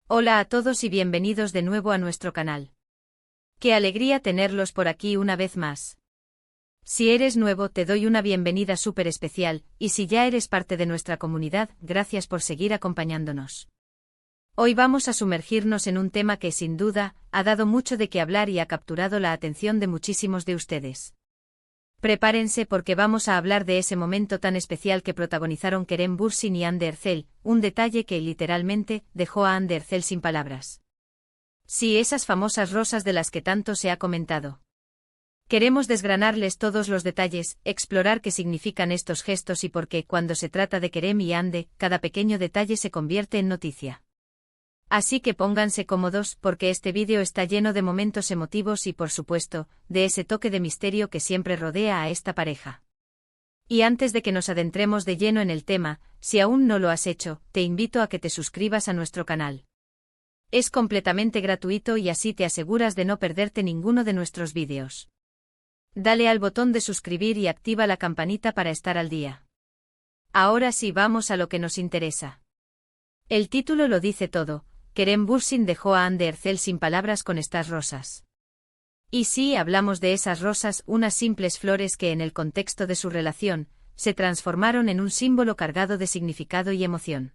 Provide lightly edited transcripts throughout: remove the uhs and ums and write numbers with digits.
Hola a todos y bienvenidos de nuevo a nuestro canal. Qué alegría tenerlos por aquí una vez más. Si eres nuevo te doy una bienvenida súper especial, y si ya eres parte de nuestra comunidad, gracias por seguir acompañándonos. Hoy vamos a sumergirnos en un tema que sin duda, ha dado mucho de qué hablar y ha capturado la atención de muchísimos de ustedes. Prepárense porque vamos a hablar de ese momento tan especial que protagonizaron Kerem Bürsin y Hande Erçel, un detalle que literalmente dejó a Hande Erçel sin palabras. Sí, esas famosas rosas de las que tanto se ha comentado. Queremos desgranarles todos los detalles, explorar qué significan estos gestos y por qué, cuando se trata de Kerem y Hande, cada pequeño detalle se convierte en noticia. Así que pónganse cómodos porque este vídeo está lleno de momentos emotivos y por supuesto, de ese toque de misterio que siempre rodea a esta pareja. Y antes de que nos adentremos de lleno en el tema, si aún no lo has hecho, te invito a que te suscribas a nuestro canal. Es completamente gratuito y así te aseguras de no perderte ninguno de nuestros vídeos. Dale al botón de suscribir y activa la campanita para estar al día. Ahora sí vamos a lo que nos interesa. El título lo dice todo. Kerem Bürsin dejó a Hande Erçel sin palabras con estas rosas. Y sí, hablamos de esas rosas, unas simples flores que en el contexto de su relación, se transformaron en un símbolo cargado de significado y emoción.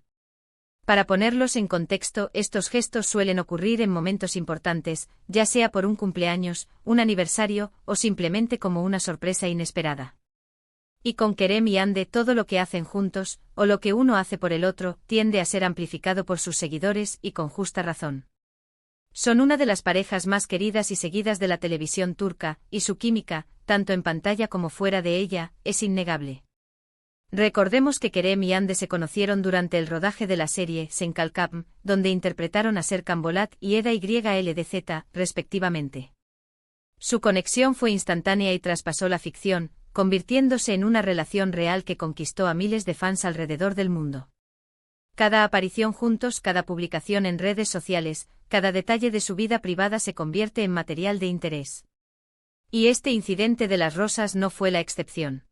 Para ponerlos en contexto, estos gestos suelen ocurrir en momentos importantes, ya sea por un cumpleaños, un aniversario, o simplemente como una sorpresa inesperada. Y con Kerem y Hande todo lo que hacen juntos, o lo que uno hace por el otro, tiende a ser amplificado por sus seguidores y con justa razón. Son una de las parejas más queridas y seguidas de la televisión turca, y su química, tanto en pantalla como fuera de ella, es innegable. Recordemos que Kerem y Hande se conocieron durante el rodaje de la serie Sen Kalkam, donde interpretaron a Serkan Bolat y Eda YLDZ, respectivamente. Su conexión fue instantánea y traspasó la ficción, convirtiéndose en una relación real que conquistó a miles de fans alrededor del mundo. Cada aparición juntos, cada publicación en redes sociales, cada detalle de su vida privada se convierte en material de interés. Y este incidente de las rosas no fue la excepción.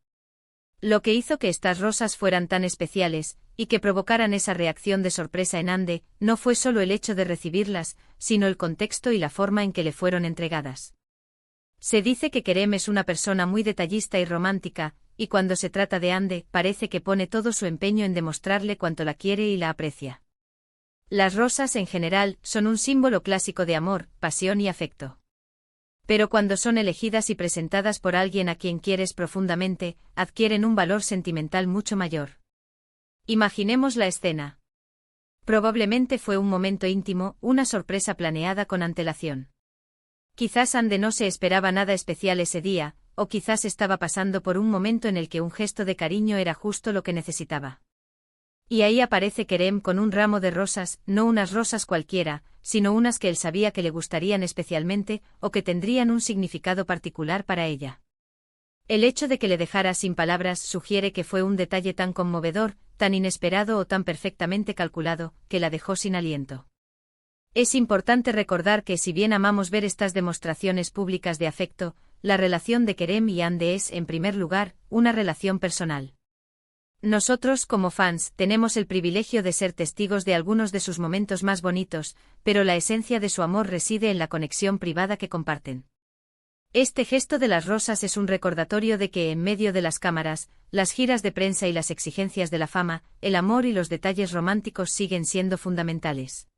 Lo que hizo que estas rosas fueran tan especiales, y que provocaran esa reacción de sorpresa en Hande, no fue solo el hecho de recibirlas, sino el contexto y la forma en que le fueron entregadas. Se dice que Kerem es una persona muy detallista y romántica, y cuando se trata de Hande, parece que pone todo su empeño en demostrarle cuánto la quiere y la aprecia. Las rosas en general son un símbolo clásico de amor, pasión y afecto. Pero cuando son elegidas y presentadas por alguien a quien quieres profundamente, adquieren un valor sentimental mucho mayor. Imaginemos la escena. Probablemente fue un momento íntimo, una sorpresa planeada con antelación. Quizás Hande no se esperaba nada especial ese día, o quizás estaba pasando por un momento en el que un gesto de cariño era justo lo que necesitaba. Y ahí aparece Kerem con un ramo de rosas, no unas rosas cualquiera, sino unas que él sabía que le gustarían especialmente, o que tendrían un significado particular para ella. El hecho de que le dejara sin palabras sugiere que fue un detalle tan conmovedor, tan inesperado o tan perfectamente calculado, que la dejó sin aliento. Es importante recordar que si bien amamos ver estas demostraciones públicas de afecto, la relación de Kerem y Hande es, en primer lugar, una relación personal. Nosotros, como fans, tenemos el privilegio de ser testigos de algunos de sus momentos más bonitos, pero la esencia de su amor reside en la conexión privada que comparten. Este gesto de las rosas es un recordatorio de que en medio de las cámaras, las giras de prensa y las exigencias de la fama, el amor y los detalles románticos siguen siendo fundamentales.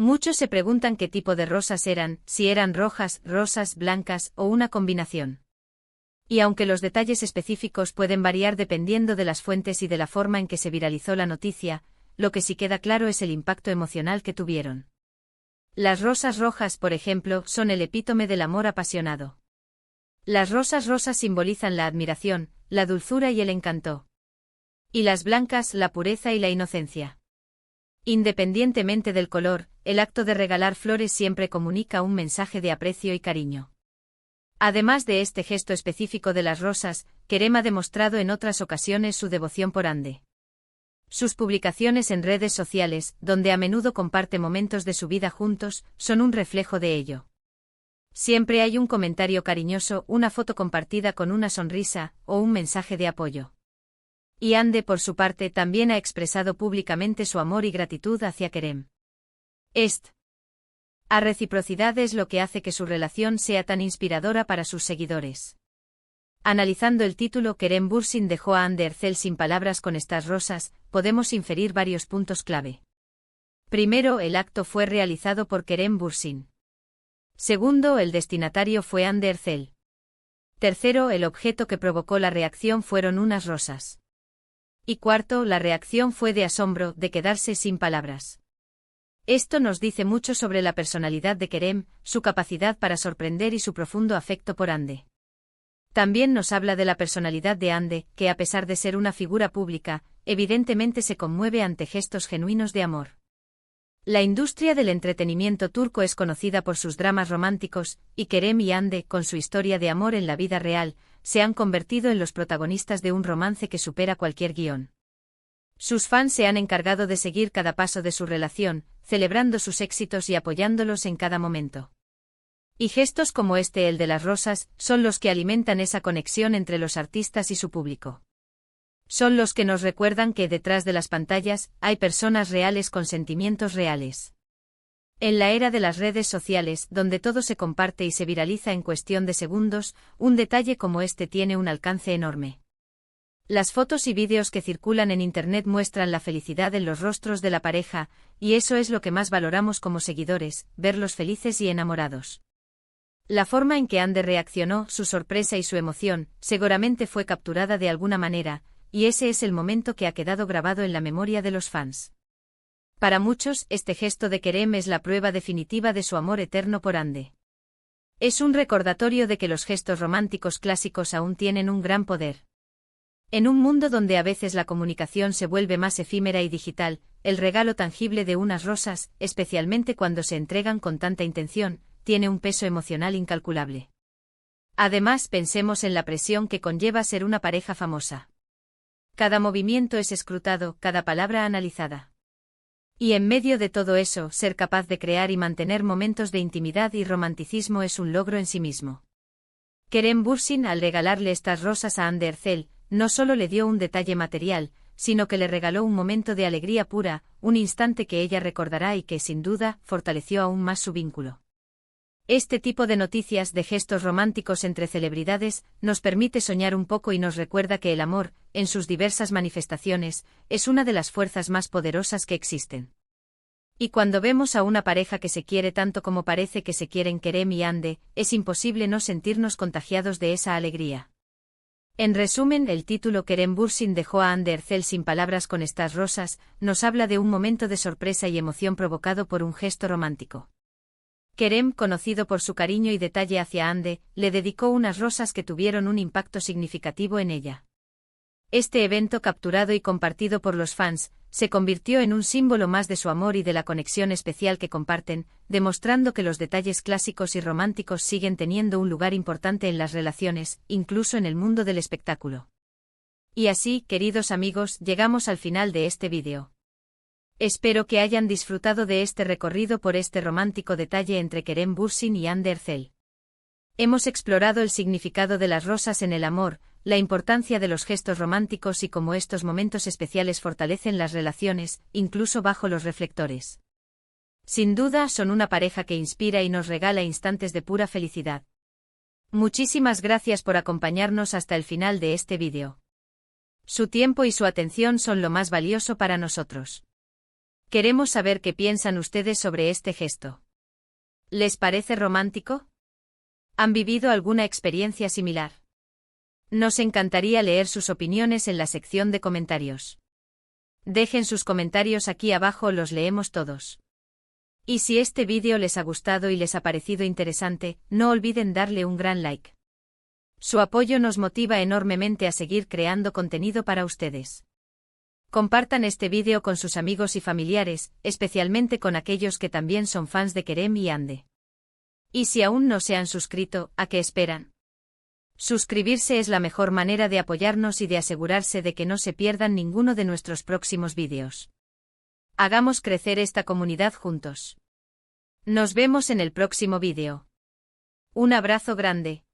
Muchos se preguntan qué tipo de rosas eran, si eran rojas, rosas, blancas o una combinación. Y aunque los detalles específicos pueden variar dependiendo de las fuentes y de la forma en que se viralizó la noticia, lo que sí queda claro es el impacto emocional que tuvieron. Las rosas rojas, por ejemplo, son el epítome del amor apasionado. Las rosas rosas simbolizan la admiración, la dulzura y el encanto. Y las blancas, la pureza y la inocencia. Independientemente del color, el acto de regalar flores siempre comunica un mensaje de aprecio y cariño. Además de este gesto específico de las rosas, Kerem ha demostrado en otras ocasiones su devoción por Hande. Sus publicaciones en redes sociales, donde a menudo comparte momentos de su vida juntos, son un reflejo de ello. Siempre hay un comentario cariñoso, una foto compartida con una sonrisa, o un mensaje de apoyo. Y Hande, por su parte, también ha expresado públicamente su amor y gratitud hacia Kerem. A reciprocidad es lo que hace que su relación sea tan inspiradora para sus seguidores. Analizando el título, Kerem Bürsin dejó a Hande Erçel sin palabras con estas rosas, podemos inferir varios puntos clave. Primero, el acto fue realizado por Kerem Bürsin. Segundo, el destinatario fue Hande Erçel. Tercero, el objeto que provocó la reacción fueron unas rosas. Y cuarto, la reacción fue de asombro, de quedarse sin palabras. Esto nos dice mucho sobre la personalidad de Kerem, su capacidad para sorprender y su profundo afecto por Hande. También nos habla de la personalidad de Hande, que a pesar de ser una figura pública, evidentemente se conmueve ante gestos genuinos de amor. La industria del entretenimiento turco es conocida por sus dramas románticos, y Kerem y Hande, con su historia de amor en la vida real, se han convertido en los protagonistas de un romance que supera cualquier guión. Sus fans se han encargado de seguir cada paso de su relación, celebrando sus éxitos y apoyándolos en cada momento. Y gestos como el de las rosas, son los que alimentan esa conexión entre los artistas y su público. Son los que nos recuerdan que detrás de las pantallas hay personas reales con sentimientos reales. En la era de las redes sociales, donde todo se comparte y se viraliza en cuestión de segundos, un detalle como este tiene un alcance enorme. Las fotos y vídeos que circulan en Internet muestran la felicidad en los rostros de la pareja, y eso es lo que más valoramos como seguidores, verlos felices y enamorados. La forma en que Hande reaccionó, su sorpresa y su emoción, seguramente fue capturada de alguna manera, y ese es el momento que ha quedado grabado en la memoria de los fans. Para muchos, este gesto de Kerem es la prueba definitiva de su amor eterno por Hande. Es un recordatorio de que los gestos románticos clásicos aún tienen un gran poder. En un mundo donde a veces la comunicación se vuelve más efímera y digital, el regalo tangible de unas rosas, especialmente cuando se entregan con tanta intención, tiene un peso emocional incalculable. Además, pensemos en la presión que conlleva ser una pareja famosa. Cada movimiento es escrutado, cada palabra analizada. Y en medio de todo eso, ser capaz de crear y mantener momentos de intimidad y romanticismo es un logro en sí mismo. Kerem Bürsin, al regalarle estas rosas a Hande Erçel, no solo le dio un detalle material, sino que le regaló un momento de alegría pura, un instante que ella recordará y que, sin duda, fortaleció aún más su vínculo. Este tipo de noticias de gestos románticos entre celebridades nos permite soñar un poco y nos recuerda que el amor, en sus diversas manifestaciones, es una de las fuerzas más poderosas que existen. Y cuando vemos a una pareja que se quiere tanto como parece que se quieren Kerem y Hande, es imposible no sentirnos contagiados de esa alegría. En resumen, el título Kerem Bürsin dejó a Hande Erçel sin palabras con estas rosas, nos habla de un momento de sorpresa y emoción provocado por un gesto romántico. Kerem, conocido por su cariño y detalle hacia Hande, le dedicó unas rosas que tuvieron un impacto significativo en ella. Este evento, capturado y compartido por los fans, se convirtió en un símbolo más de su amor y de la conexión especial que comparten, demostrando que los detalles clásicos y románticos siguen teniendo un lugar importante en las relaciones, incluso en el mundo del espectáculo. Y así, queridos amigos, llegamos al final de este vídeo. Espero que hayan disfrutado de este recorrido por este romántico detalle entre Kerem Bürsin y Hande Erçel. Hemos explorado el significado de las rosas en el amor, la importancia de los gestos románticos y cómo estos momentos especiales fortalecen las relaciones, incluso bajo los reflectores. Sin duda, son una pareja que inspira y nos regala instantes de pura felicidad. Muchísimas gracias por acompañarnos hasta el final de este vídeo. Su tiempo y su atención son lo más valioso para nosotros. Queremos saber qué piensan ustedes sobre este gesto. ¿Les parece romántico? ¿Han vivido alguna experiencia similar? Nos encantaría leer sus opiniones en la sección de comentarios. Dejen sus comentarios aquí abajo, los leemos todos. Y si este vídeo les ha gustado y les ha parecido interesante, no olviden darle un gran like. Su apoyo nos motiva enormemente a seguir creando contenido para ustedes. Compartan este vídeo con sus amigos y familiares, especialmente con aquellos que también son fans de Kerem y Hande. Y si aún no se han suscrito, ¿a qué esperan? Suscribirse es la mejor manera de apoyarnos y de asegurarse de que no se pierdan ninguno de nuestros próximos vídeos. Hagamos crecer esta comunidad juntos. Nos vemos en el próximo vídeo. Un abrazo grande.